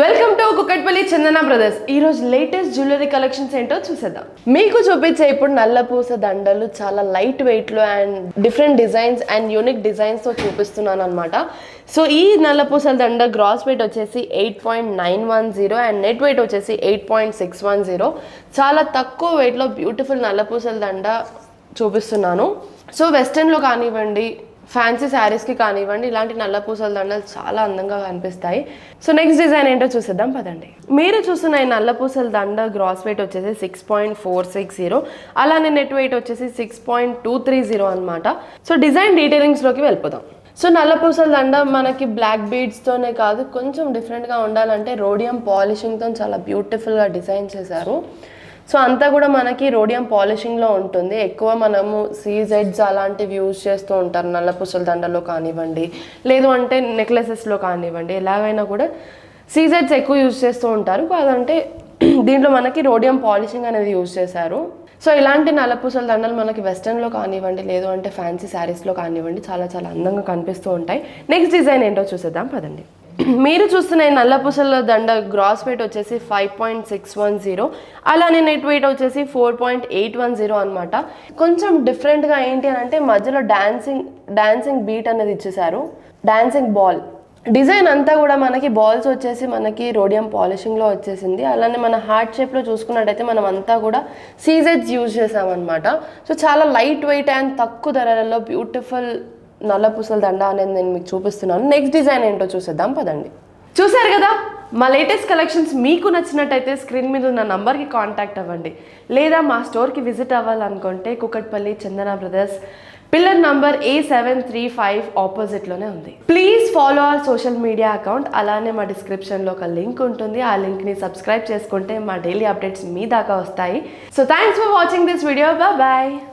Welcome to Kukatpally Chandana brothers. ఈరోజు latest jewellery collections ఏంటో చూసేద్దాం. మీకు చూపించే ఇప్పుడు నల్లపూస దండలు చాలా లైట్ వెయిట్లో and different designs and unique డిజైన్స్తో చూపిస్తున్నాను అనమాట. సో ఈ నల్లపూసల దండ గ్రాస్ వెయిట్ వచ్చేసి 8.910 అండ్ నెట్ వెయిట్ వచ్చేసి 8.610. చాలా తక్కువ వెయిట్లో బ్యూటిఫుల్ నల్లపూసల దండ చూపిస్తున్నాను. సో వెస్టర్న్లో కానివ్వండి, ఫ్యాన్సీ శారీస్కి కానివ్వండి, ఇలాంటి నల్ల పూసల దండలు చాలా అందంగా కనిపిస్తాయి. సో నెక్స్ట్ డిజైన్ ఏంటో చూసేద్దాం పదండి. మీరు చూస్తున్న ఈ నల్ల పూసల దండ గ్రాస్ వెయిట్ వచ్చేసి 6.460, అలానే నెట్ వెయిట్ వచ్చేసి 6.230 అనమాట. సో డిజైన్ డీటెయిలింగ్స్లోకి వెళ్ళిపోదాం. సో నల్ల పూసల దండ మనకి బ్లాక్ బీడ్స్తోనే కాదు, కొంచెం డిఫరెంట్గా ఉండాలంటే రోడియం పాలిషింగ్తో చాలా బ్యూటిఫుల్గా డిజైన్ చేశారు. సో అంతా కూడా మనకి రోడియం పాలిషింగ్లో ఉంటుంది. ఎక్కువ మనము సీజెడ్స్ అలాంటివి యూజ్ చేస్తూ ఉంటారు నల్ల పూసల దండలో కానివ్వండి, లేదు అంటే నెక్లెసెస్లో కానివ్వండి, ఎలాగైనా కూడా సీజెడ్స్ ఎక్కువ యూజ్ చేస్తూ ఉంటారు. కాదంటే దీంట్లో మనకి రోడియం పాలిషింగ్ అనేది యూజ్ చేశారు. సో ఇలాంటి నల్లపూసల దండలు మనకి వెస్టర్న్లో కానివ్వండి, లేదు అంటే ఫ్యాన్సీ శారీస్లో కానివ్వండి, చాలా చాలా అందంగా కనిపిస్తూ ఉంటాయి. నెక్స్ట్ డిజైన్ ఏంటో చూసేద్దాం పదండి. మీరు చూస్తున్న నల్లపూసల దండ గ్రాస్ వెయిట్ వచ్చేసి 5.610, అలానే నెట్ వెయిట్ వచ్చేసి 4.810 అనమాట. కొంచెం డిఫరెంట్గా ఏంటి అని అంటే మధ్యలో డాన్సింగ్ బీట్ అనేది ఇచ్చేసారు, డాన్సింగ్ బాల్ డిజైన్ అంతా కూడా మనకి బాల్స్ వచ్చేసి మనకి రోడియం పాలిషింగ్లో వచ్చేసింది. అలానే మన హార్ట్ షేప్లో చూసుకున్నట్టయితే మనం అంతా కూడా సీజెడ్స్ యూజ్ చేసామన్నమాట. సో చాలా లైట్ వెయిట్ అండ్ తక్కువ ధరలలో బ్యూటిఫుల్ నల్ల పూసల దండ అనేది నేను మీకు చూపిస్తున్నాను. నెక్స్ట్ డిజైన్ ఏంటో చూసేద్దాం పదండి. చూసారు కదా, మా లేటెస్ట్ కలెక్షన్స్ మీకు నచ్చినట్టయితే స్క్రీన్ మీద ఉన్న నంబర్కి కాంటాక్ట్ అవ్వండి, లేదా మా స్టోర్కి విజిట్ అవ్వాలనుకుంటే కుకట్పల్లి చందన బ్రదర్స్, పిల్లర్ నంబర్ A735 ఆపోజిట్లోనే ఉంది. Please follow our social media account. అలానే మా డిస్క్రిప్షన్లో ఒక లింక్ ఉంటుంది, ఆ లింక్ని సబ్స్క్రైబ్ చేసుకుంటే మా డైలీ అప్డేట్స్ మీ దాకా వస్తాయి. So thanks for watching this video. Bye.